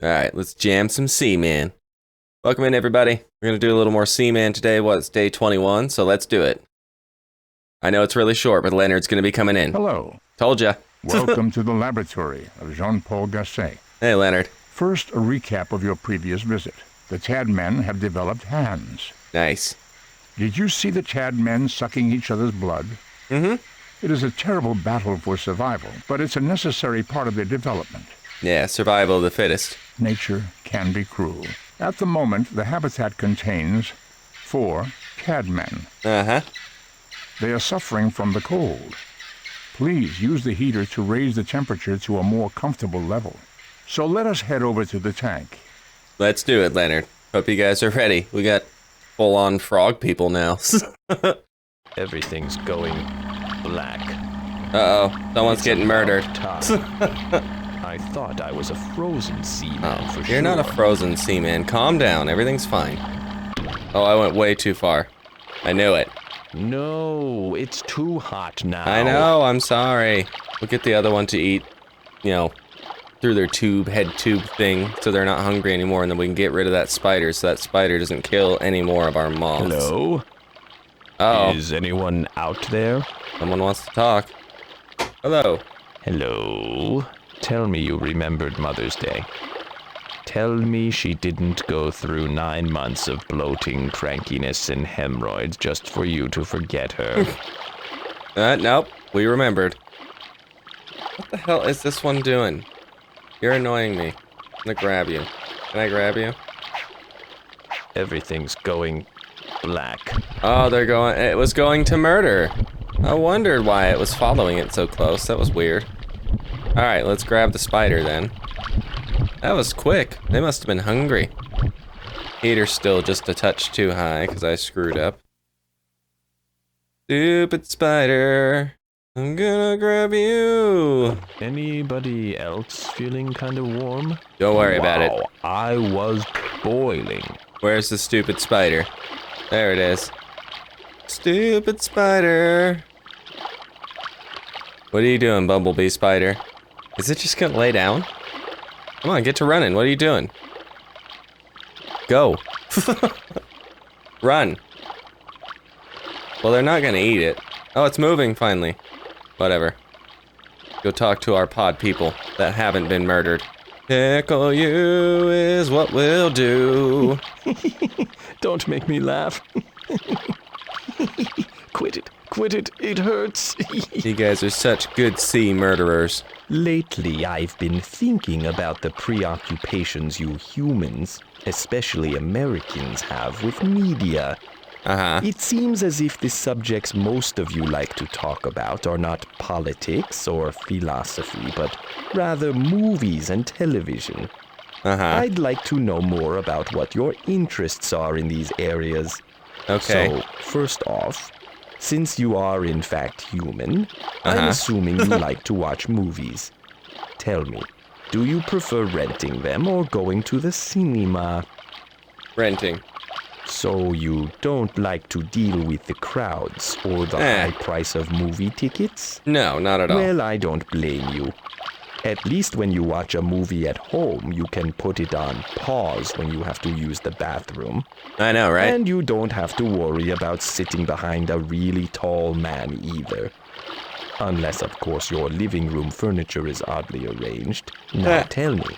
Alright, let's jam some Seaman. Welcome in, everybody. We're gonna do a little more Seaman today. It's day 21, so let's do it. I know it's really short, but Leonard's gonna be coming in. Hello. Told ya. Welcome to the laboratory of Jean-Paul Gasset. Hey, Leonard. First, a recap of your previous visit. The Tad men have developed hands. Nice. Did you see the Tad men sucking each other's blood? Mm-hmm. It is a terrible battle for survival, but it's a necessary part of their development. Yeah, survival of the fittest. Nature can be cruel. At the moment, the habitat contains 4 Tad men. Uh-huh. They are suffering from the cold. Please use the heater to raise the temperature to a more comfortable level. So let us head over to the tank. Let's do it, Leonard. Hope you guys are ready. We got full-on frog people now. Everything's going black. Uh-oh. Someone's getting murdered. I thought I was a frozen seaman for sure. You're not a frozen Seaman. Calm down. Everything's fine. Oh, I went way too far. I knew it. No, it's too hot now. I know, I'm sorry. We'll get the other one to eat, through their head tube thing, so they're not hungry anymore, and then we can get rid of that spider, so that spider doesn't kill any more of our moths. Hello? Oh, Is anyone out there? someone wants to talk. Hello. Hello? Tell me you remembered Mother's Day. Tell me she didn't go through 9 months of bloating, crankiness, and hemorrhoids just for you to forget her. Nope, we remembered. What the hell is this one doing? You're annoying me. I'm gonna grab you. Can I grab you? Everything's going black. Oh, it was going to murder. I wondered why it was following it so close. That was weird. Alright, let's grab the spider then. That was quick. They must have been hungry. Heater's still just a touch too high because I screwed up. Stupid spider. I'm gonna grab you. Anybody else feeling kind of warm? Don't worry about it. Wow, I was boiling. Where's the stupid spider? There it is. Stupid spider. What are you doing, Bumblebee spider? Is it just gonna lay down? Come on, get to running. What are you doing? Go. Run. Well, they're not gonna eat it. Oh, it's moving finally. Whatever. Go talk to our pod people that haven't been murdered. Tickle you is what we'll do. Don't make me laugh. Quit it, it hurts. You guys are such good sea murderers. Lately, I've been thinking about the preoccupations you humans, especially Americans, have with media. Uh-huh. It seems as if the subjects most of you like to talk about are not politics or philosophy, but rather movies and television. Uh-huh. I'd like to know more about what your interests are in these areas. Okay. So, first off, since you are in fact human, I'm Uh-huh. assuming you like to watch movies. Tell me, do you prefer renting them or going to the cinema? Renting. So you don't like to deal with the crowds or the high price of movie tickets? No, not at all. Well, I don't blame you. At least when you watch a movie at home, you can put it on pause when you have to use the bathroom. I know, right? And you don't have to worry about sitting behind a really tall man either. Unless, of course, your living room furniture is oddly arranged. Now tell me,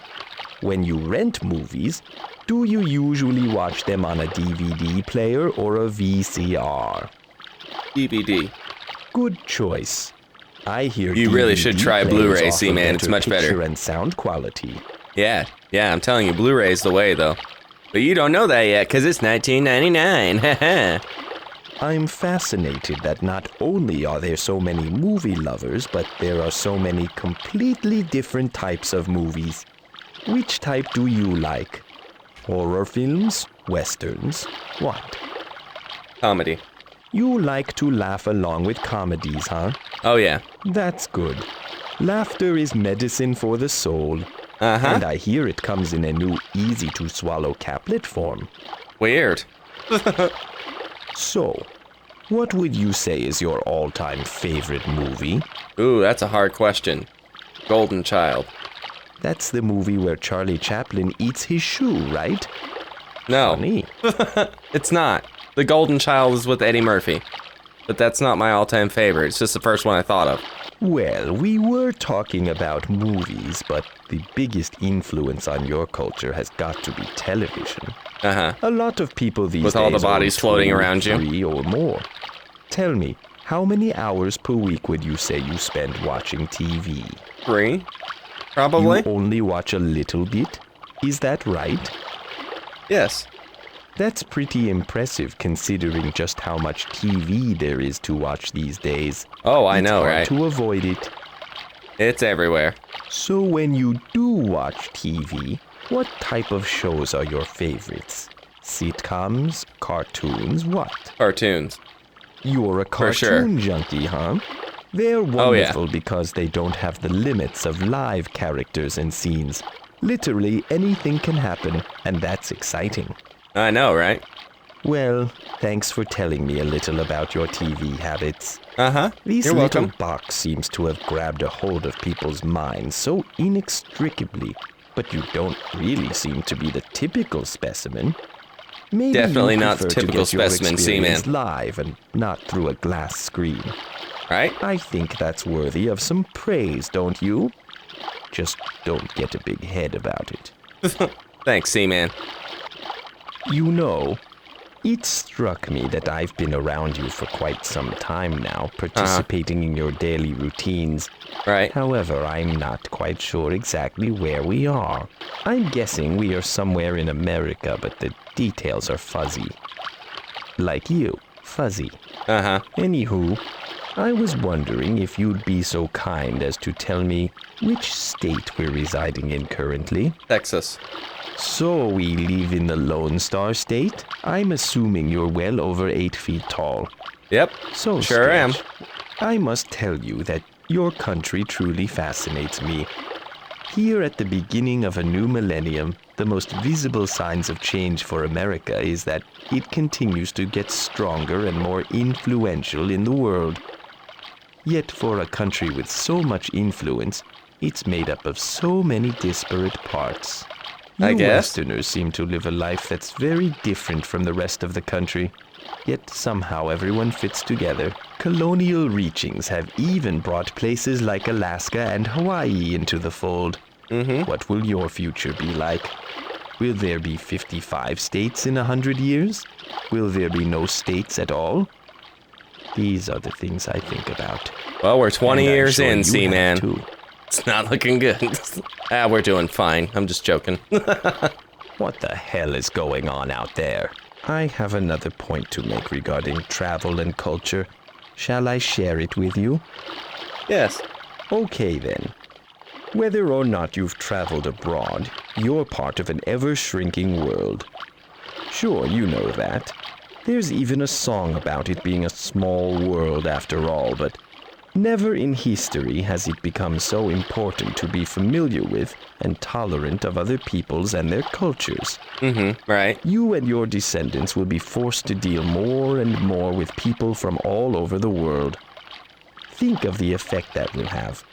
when you rent movies, do you usually watch them on a DVD player or a VCR? DVD. Good choice. I hear You really should DVD try players Blu-ray, offer Seaman. It's much better. Picture and sound quality. Yeah, I'm telling you, Blu-ray's the way, though. But you don't know that yet, because it's $19.99. Haha. I'm fascinated that not only are there so many movie lovers, but there are so many completely different types of movies. Which type do you like? Horror films? Westerns? What? Comedy. You like to laugh along with comedies, huh? Oh, yeah. That's good. Laughter is medicine for the soul. Uh-huh. And I hear it comes in a new easy-to-swallow caplet form. Weird. So, what would you say is your all-time favorite movie? Ooh, that's a hard question. Golden Child. That's the movie where Charlie Chaplin eats his shoe, right? No, Funny. it's not. The Golden Child is with Eddie Murphy. But that's not my all-time favorite. It's just the first one I thought of. Well, we were talking about movies, but the biggest influence on your culture has got to be television. Uh-huh. A lot of people these days With all the own bodies floating 2, around you. 3 or more. Tell me, how many hours per week would you say you spend watching TV? 3? Probably? You only watch a little bit? Is that right? Yes. That's pretty impressive considering just how much TV there is to watch these days. Oh, I know, It's hard right? to avoid it. It's everywhere. So when you do watch TV, what type of shows are your favorites? Sitcoms, cartoons, what? Cartoons. You're a For sure. cartoon junkie, huh? They're Oh, yeah. wonderful because they don't have the limits of live characters and scenes. Literally anything can happen, and that's exciting. I know, right? Well, thanks for telling me a little about your TV habits. Uh-huh. This You're little welcome. box seems to have grabbed a hold of people's minds so inextricably, but you don't really seem to be the typical specimen. Maybe Definitely you not prefer the to typical get your specimen, Seaman. experience live and not through a glass screen. Right? I think that's worthy of some praise, don't you? Just don't get a big head about it. Thanks, Seaman. You know, it struck me that I've been around you for quite some time now, participating in your daily routines. Right? However, I'm not quite sure exactly where we are. I'm guessing we are somewhere in America, but the details are fuzzy. Like you, fuzzy. Uh-huh. Anywho, I was wondering if you'd be so kind as to tell me which state we're residing in currently. Texas. So we live in the Lone Star State? I'm assuming you're well over 8 feet tall. Yep. So Sure am. Stretch, I must tell you that your country truly fascinates me. Here at the beginning of a new millennium, the most visible signs of change for America is that it continues to get stronger and more influential in the world. Yet for a country with so much influence, it's made up of so many disparate parts. I You guess. Westerners seem to live a life that's very different from the rest of the country. Yet somehow everyone fits together. Colonial reachings have even brought places like Alaska and Hawaii into the fold. What will your future be like? Will there be 55 states in 100 years? Will there be no states at all? These are the things I think about. Well, we're 20 And I'm years sure in, you have Seaman. too. It's not looking good. We're doing fine. I'm just joking. What the hell is going on out there? I have another point to make regarding travel and culture. Shall I share it with you? Yes. Okay then. Whether or not you've traveled abroad, you're part of an ever-shrinking world. Sure, you know that. There's even a song about it being a small world after all, but never in history has it become so important to be familiar with and tolerant of other peoples and their cultures. Right. You and your descendants will be forced to deal more and more with people from all over the world. Think of the effect that will have.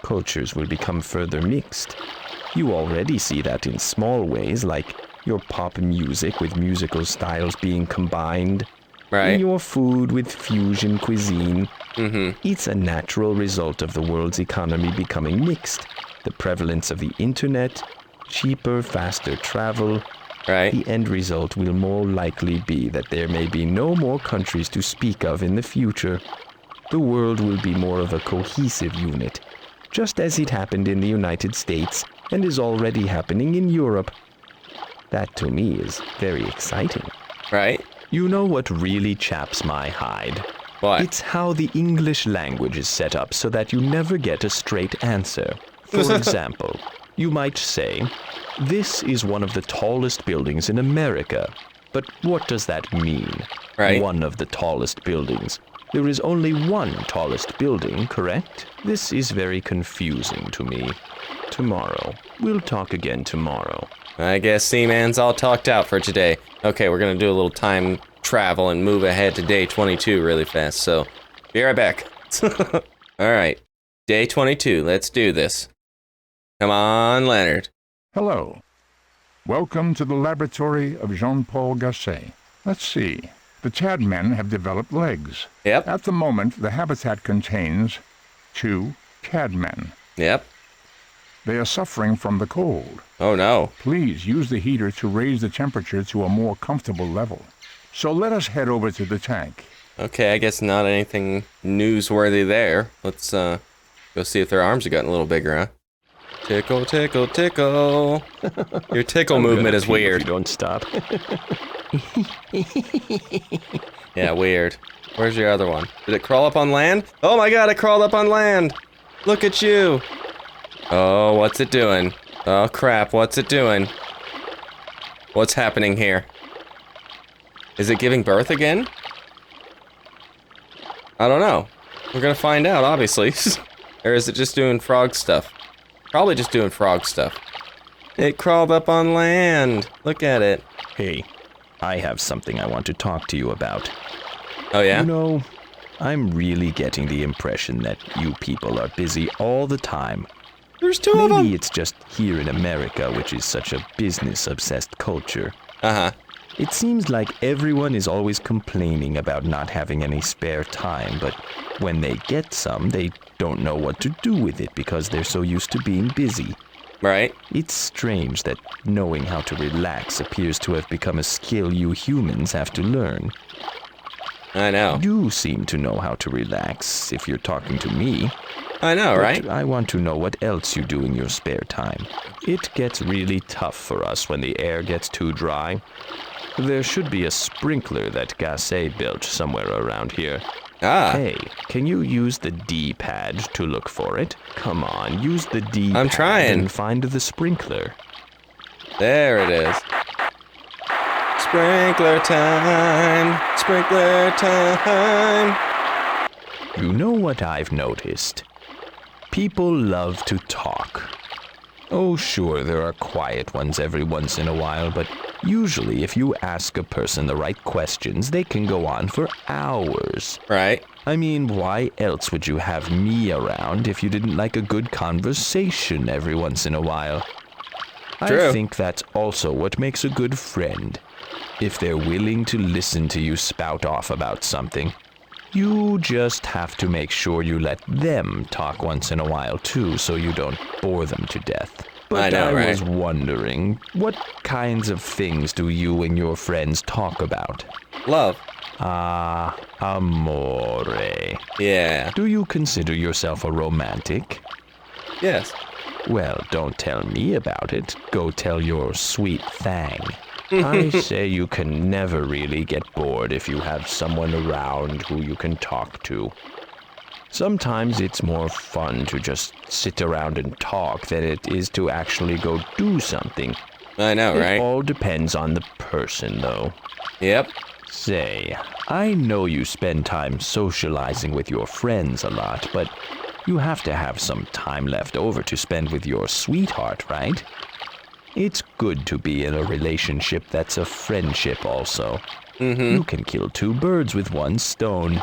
Cultures will become further mixed. You already see that in small ways, like your pop music with musical styles being combined, Right. your food with fusion cuisine. It's a natural result of the world's economy becoming mixed. The prevalence of the internet, cheaper, faster travel. Right. The end result will more likely be that there may be no more countries to speak of in the future. The world will be more of a cohesive unit, just as it happened in the United States and is already happening in Europe. That to me is very exciting. Right. You know what really chaps my hide? What? It's how the English language is set up so that you never get a straight answer. For example, you might say, "This is one of the tallest buildings in America." But what does that mean? Right. One of the tallest buildings. There is only one tallest building, correct? This is very confusing to me. Tomorrow. We'll talk again tomorrow. I guess Seaman's all talked out for today. Okay, we're gonna do a little time travel and move ahead to day 22 really fast, so be right back. Alright, day 22, let's do this. Come on, Leonard. Hello. Welcome to the laboratory of Jean-Paul Gasset. Let's see. The Tad men have developed legs. Yep. At the moment, the habitat contains 2 Tad men. Yep. They are suffering from the cold. Oh, no. Please use the heater to raise the temperature to a more comfortable level. So let us head over to the tank. Okay, I guess not anything newsworthy there. Let's go see if their arms have gotten a little bigger, huh? Tickle, tickle, tickle. Your tickle movement is weird. If you don't stop. Yeah, weird. Where's your other one? Did it crawl up on land? Oh my god, it crawled up on land! Look at you! Oh, what's it doing? Oh crap, what's it doing? What's happening here? Is it giving birth again? I don't know. We're gonna find out, obviously. Or is it just doing frog stuff? Probably just doing frog stuff. It crawled up on land. Look at it. Hey, I have something I want to talk to you about. Oh yeah? You know, I'm really getting the impression that you people are busy all the time. There's 2 of them. Maybe it's just here in America, which is such a business-obsessed culture. Uh-huh. It seems like everyone is always complaining about not having any spare time, but when they get some, they don't know what to do with it because they're so used to being busy. Right? It's strange that knowing how to relax appears to have become a skill you humans have to learn. I know. You seem to know how to relax if you're talking to me. I know, But right? I want to know what else you do in your spare time. It gets really tough for us when the air gets too dry. There should be a sprinkler that Gasset built somewhere around here. Ah. Hey, can you use the D-pad to look for it? Come on, use the D-pad I'm trying. and find the sprinkler. There it is. Sprinkler time. Sprinkler time. You know what I've noticed? People love to talk. Oh, sure, there are quiet ones every once in a while, but usually if you ask a person the right questions, they can go on for hours. Right? I mean, why else would you have me around if you didn't like a good conversation every once in a while? True. I think that's also what makes a good friend. If they're willing to listen to you spout off about something, you just have to make sure you let them talk once in a while too, so you don't bore them to death. But I know, right? was wondering, what kinds of things do you and your friends talk about? Love. Ah, amore. Yeah. Do you consider yourself a romantic? Yes. Well, don't tell me about it. Go tell your sweet thang. I say you can never really get bored if you have someone around who you can talk to. Sometimes it's more fun to just sit around and talk than it is to actually go do something. I know, It right? all depends on the person, though. Yep. Say, I know you spend time socializing with your friends a lot, but you have to have some time left over to spend with your sweetheart, right? It's good to be in a relationship that's a friendship also. You can kill 2 birds with 1 stone.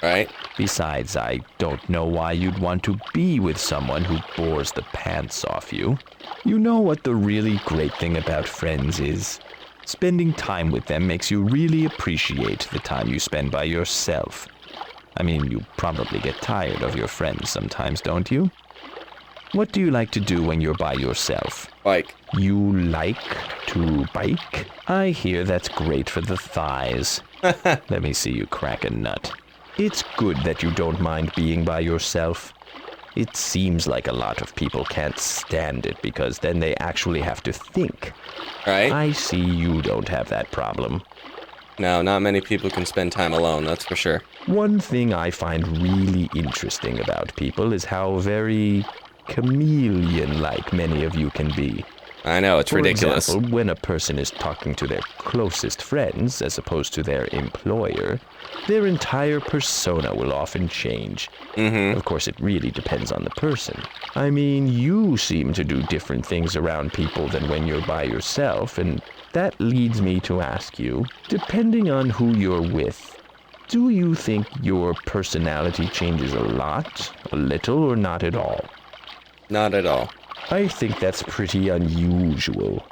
Right? Besides, I don't know why you'd want to be with someone who bores the pants off you. You know what the really great thing about friends is? Spending time with them makes you really appreciate the time you spend by yourself. I mean, you probably get tired of your friends sometimes, don't you? What do you like to do when you're by yourself? Like. You like to bike? I hear that's great for the thighs. Let me see you crack a nut. It's good that you don't mind being by yourself. It seems like a lot of people can't stand it because then they actually have to think. Right? I see you don't have that problem. No, not many people can spend time alone, that's for sure. One thing I find really interesting about people is how very chameleon-like many of you can be. I know, it's ridiculous. For example, when a person is talking to their closest friends as opposed to their employer, their entire persona will often change. Of course, it really depends on the person. I mean, you seem to do different things around people than when you're by yourself, and that leads me to ask you, depending on who you're with, do you think your personality changes a lot, a little, or not at all? Not at all. I think that's pretty unusual.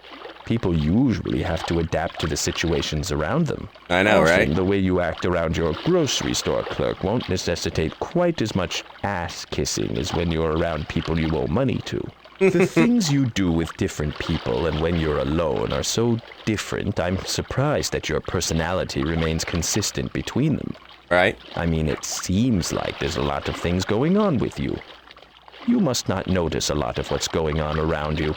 People usually have to adapt to the situations around them. I know, Often, right? the way you act around your grocery store clerk won't necessitate quite as much ass-kissing as when you're around people you owe money to. The things you do with different people and when you're alone are so different, I'm surprised that your personality remains consistent between them. Right? I mean, it seems like there's a lot of things going on with you. You must not notice a lot of what's going on around you.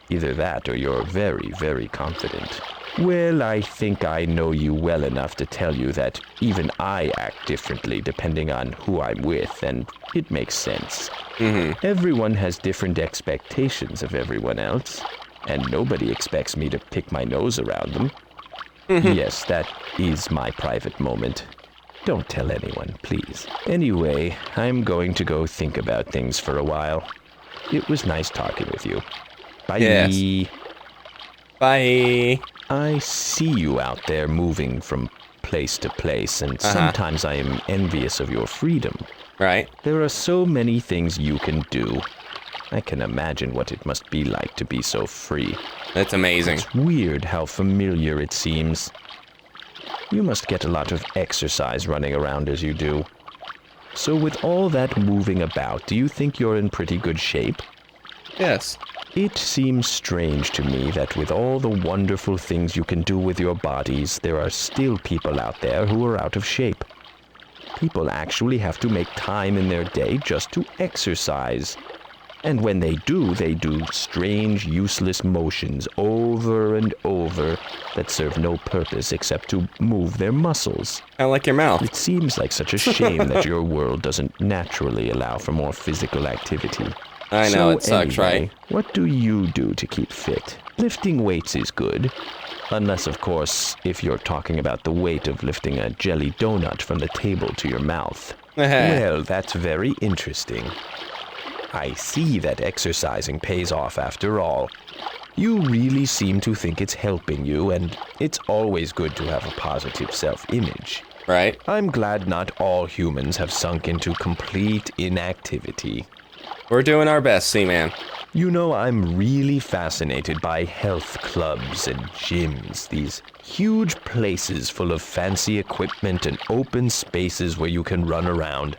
Either that or you're very, very confident. Well, I think I know you well enough to tell you that even I act differently depending on who I'm with, and it makes sense. Everyone has different expectations of everyone else, and nobody expects me to pick my nose around them. Yes, that is my private moment. Don't tell anyone, please. Anyway, I'm going to go think about things for a while. It was nice talking with you. Bye. Yes. Bye. I see you out there moving from place to place, and sometimes I am envious of your freedom. Right? There are so many things you can do. I can imagine what it must be like to be so free. That's amazing. It's weird how familiar it seems. You must get a lot of exercise running around as you do. So with all that moving about, do you think you're in pretty good shape? Yes. It seems strange to me that with all the wonderful things you can do with your bodies, there are still people out there who are out of shape. People actually have to make time in their day just to exercise. And when they do strange, useless motions over and over that serve no purpose except to move their muscles. I like your mouth. It seems like such a shame that your world doesn't naturally allow for more physical activity. I know, it sucks, anyway, right? What do you do to keep fit? Lifting weights is good. Unless, of course, if you're talking about the weight of lifting a jelly donut from the table to your mouth. Well, that's very interesting. I see that exercising pays off after all. You really seem to think it's helping you, and it's always good to have a positive self-image. Right? I'm glad not all humans have sunk into complete inactivity. We're doing our best, Seaman. You know, I'm really fascinated by health clubs and gyms, these huge places full of fancy equipment and open spaces where you can run around.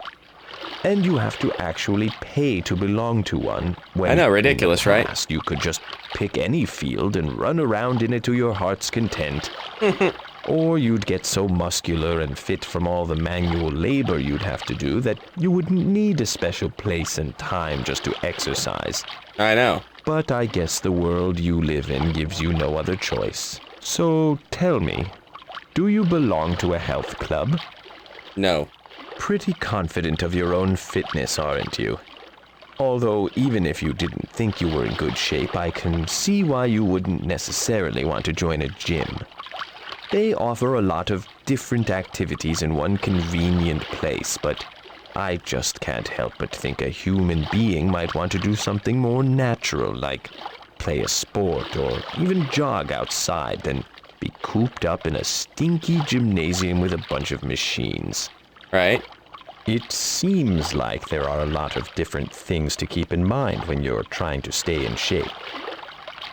And you have to actually pay to belong to one. When I know, ridiculous, in the right? past, you could just pick any field and run around in it to your heart's content. Or you'd get so muscular and fit from all the manual labor you'd have to do that you wouldn't need a special place and time just to exercise. I know. But I guess the world you live in gives you no other choice. So tell me, do you belong to a health club? No. Pretty confident of your own fitness, aren't you? Although, even if you didn't think you were in good shape, I can see why you wouldn't necessarily want to join a gym. They offer a lot of different activities in one convenient place, but I just can't help but think a human being might want to do something more natural, like play a sport or even jog outside, than be cooped up in a stinky gymnasium with a bunch of machines. Right? It seems like there are a lot of different things to keep in mind when you're trying to stay in shape.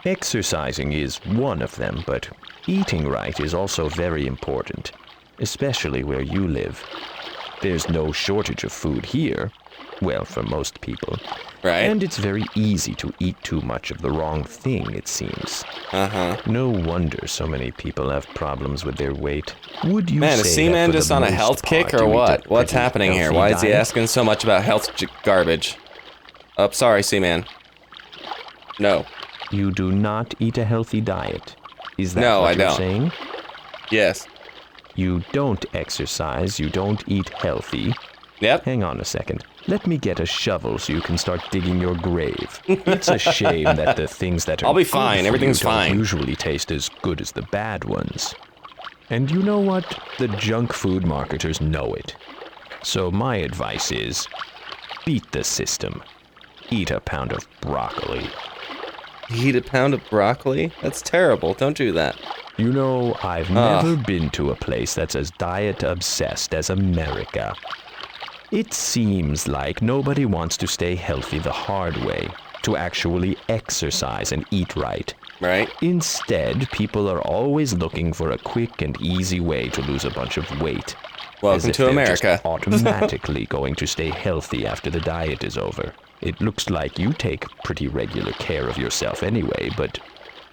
Exercising is one of them, but eating right is also very important, especially where you live. There's no shortage of food here, well, for most people. Right? And it's very easy to eat too much of the wrong thing, it seems. No wonder so many people have problems with their weight. Would you Man, say is that Seaman for just the on a most health kick part or you eat a what? What's pretty happening here? healthy Why is he diet? asking so much about health garbage? Oh, sorry, Seaman. No. You do not eat a healthy diet. Is that No, what I you're don't. saying? Yes. You don't exercise, you don't eat healthy. Yep. Hang on a second. Let me get a shovel so you can start digging your grave. It's a shame that the things that are I'll be good fine. for Everything's you don't fine. usually taste as good as the bad ones. And you know what? The junk food marketers know it. So my advice is, beat the system. Eat a pound of broccoli. Eat a pound of broccoli? That's terrible. Don't do that. You know, I've never been to a place that's as diet-obsessed as America. It seems like nobody wants to stay healthy the hard way, to actually exercise and eat right. Right? Instead, people are always looking for a quick and easy way to lose a bunch of weight. Welcome as if to they're America. Just automatically going to stay healthy after the diet is over. It looks like you take pretty regular care of yourself anyway, but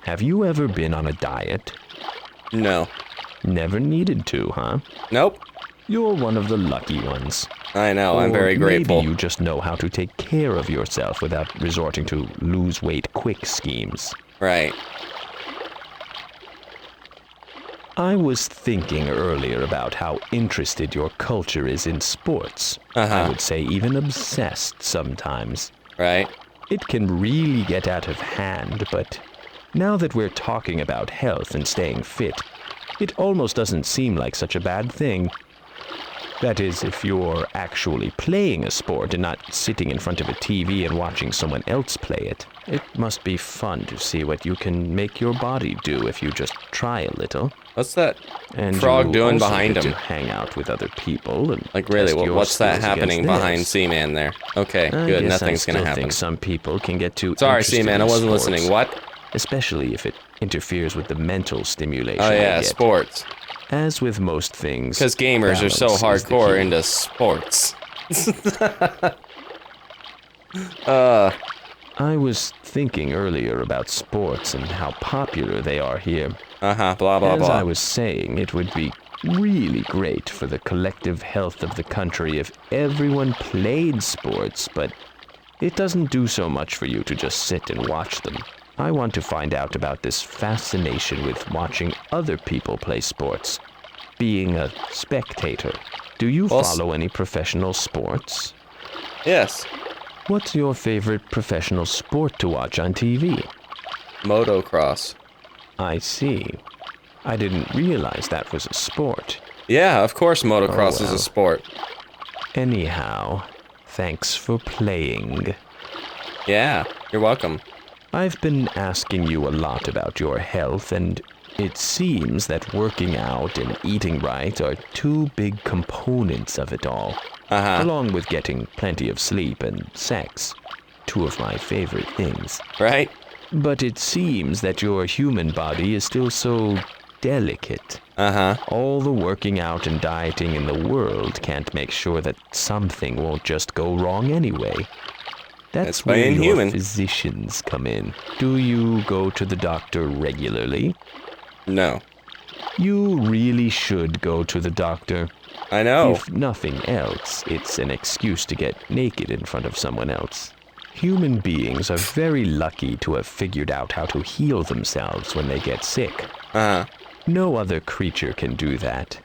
have you ever been on a diet? No. Never needed to, huh? Nope. You're one of the lucky ones. I know, I'm Or very grateful. Maybe you just know how to take care of yourself without resorting to lose weight quick schemes. Right. I was thinking earlier about how interested your culture is in sports. I would say even obsessed sometimes. Right. It can really get out of hand, but now that we're talking about health and staying fit, it almost doesn't seem like such a bad thing. That is, if you're actually playing a sport and not sitting in front of a TV and watching someone else play it. It must be fun to see what you can make your body do if you just try a little. What's that And frog you doing also behind get him? to hang out with other people and Like, really, test your what's that skills happening against behind theirs. Seaman there? Okay, I good, guess nothing's I gonna still happen. think some people can get too Sorry, interested Seaman, I in wasn't sports, listening. What? especially if it interferes with the mental stimulation Oh they yeah, get. sports. As with most things, Because gamers are so balance is the hardcore key. into sports. I was thinking earlier about sports and how popular they are here. Blah, blah, As blah. I was saying, it would be really great for the collective health of the country if everyone played sports, but it doesn't do so much for you to just sit and watch them. I want to find out about this fascination with watching other people play sports. Being a spectator. Do you Well, follow any professional sports? Yes. What's your favorite professional sport to watch on TV? Motocross. I see. I didn't realize that was a sport. Yeah, of course motocross is well. a sport. Anyhow, thanks for playing. Yeah, you're welcome. I've been asking you a lot about your health, and it seems that working out and eating right are two big components of it all, along with getting plenty of sleep and sex, two of my favorite things. Right? But it seems that your human body is still so delicate. All the working out and dieting in the world can't make sure that something won't just go wrong anyway. That's where being your human. physicians come in. Do you go to the doctor regularly? No. You really should go to the doctor. I know. If nothing else, it's an excuse to get naked in front of someone else. Human beings are very lucky to have figured out how to heal themselves when they get sick. No other creature can do that.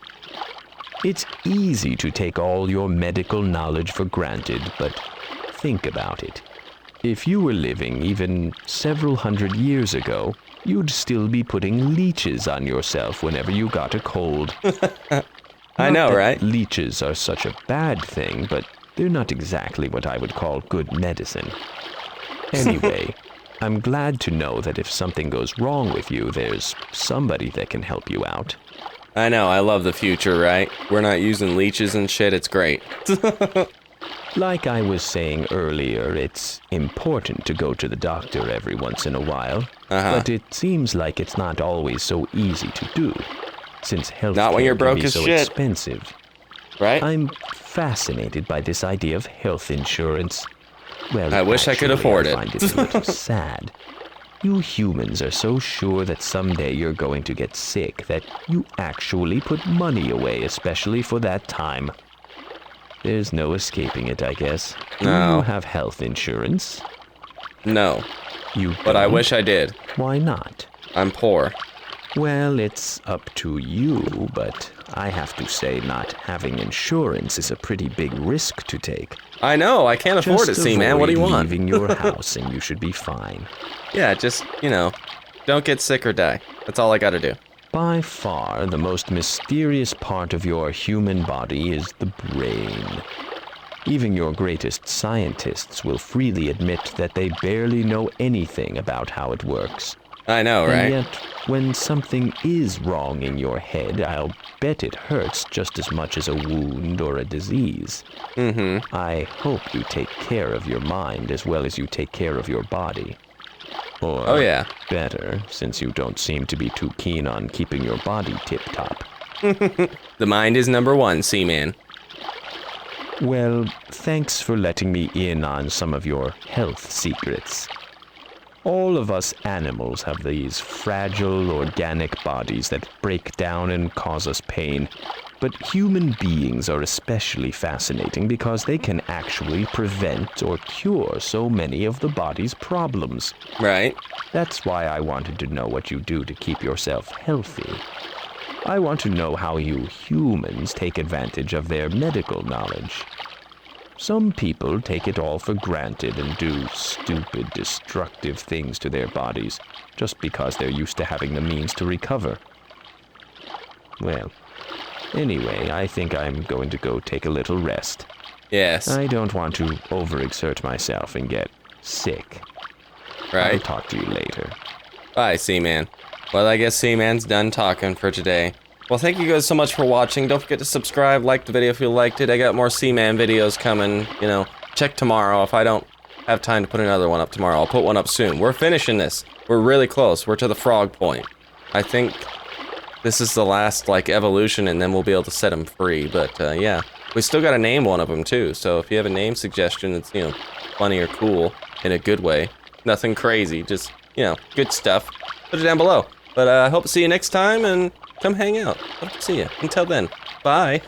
It's easy to take all your medical knowledge for granted, but think about it. If you were living even several hundred years ago, you'd still be putting leeches on yourself whenever you got a cold. I know, Not that right? Leeches are such a bad thing, but they're not exactly what I would call good medicine. Anyway, I'm glad to know that if something goes wrong with you, there's somebody that can help you out. I know, I love the future, right? We're not using leeches and shit, it's great. Like I was saying earlier, it's important to go to the doctor every once in a while, but it seems like it's not always so easy to do, since health Not when you're broke can be as so shit. expensive. Right? I'm fascinated by this idea of health insurance. Well, I wish I could actually, afford it. I find it a little sad. You humans are so sure that someday you're going to get sick that you actually put money away, especially for that time. There's no escaping it, I guess. Do No. you have health insurance? No. You But I don't? wish I did. Why not? I'm poor. Well, it's up to you, but I have to say not having insurance is a pretty big risk to take. I know, I can't afford it, Just Seaman. What do you avoid want? leaving your house and you should be fine. Yeah, just, don't get sick or die. That's all I gotta do. By far, the most mysterious part of your human body is the brain. Even your greatest scientists will freely admit that they barely know anything about how it works. I know, right? And yet, when something is wrong in your head, I'll bet it hurts just as much as a wound or a disease. Mm-hmm. I hope you take care of your mind as well as you take care of your body. Or Oh, yeah. better, since you don't seem to be too keen on keeping your body tip-top. The mind is number one, Seaman. Well, thanks for letting me in on some of your health secrets. All of us animals have these fragile organic bodies that break down and cause us pain. But human beings are especially fascinating because they can actually prevent or cure so many of the body's problems. Right. That's why I wanted to know what you do to keep yourself healthy. I want to know how you humans take advantage of their medical knowledge. Some people take it all for granted and do stupid, destructive things to their bodies just because they're used to having the means to recover. Well, anyway, I think I'm going to go take a little rest. Yes. I don't want to overexert myself and get sick. I'll Right. talk to you later. Bye, Seaman. Well, I guess Seaman's done talking for today. Well, thank you guys so much for watching. Don't forget to subscribe, like the video if you liked it. I got more Seaman videos coming. You know, check tomorrow. If I don't have time to put another one up tomorrow, I'll put one up soon. We're finishing this. We're really close. We're to the frog point. I think this is the last, like, evolution, and then we'll be able to set them free. But, yeah. We still gotta name one of them, too. So if you have a name suggestion that's, you know, funny or cool in a good way, nothing crazy, just, you know, good stuff, put it down below. But I hope to see you next time, and come hang out. Hope to see you. Until then, bye.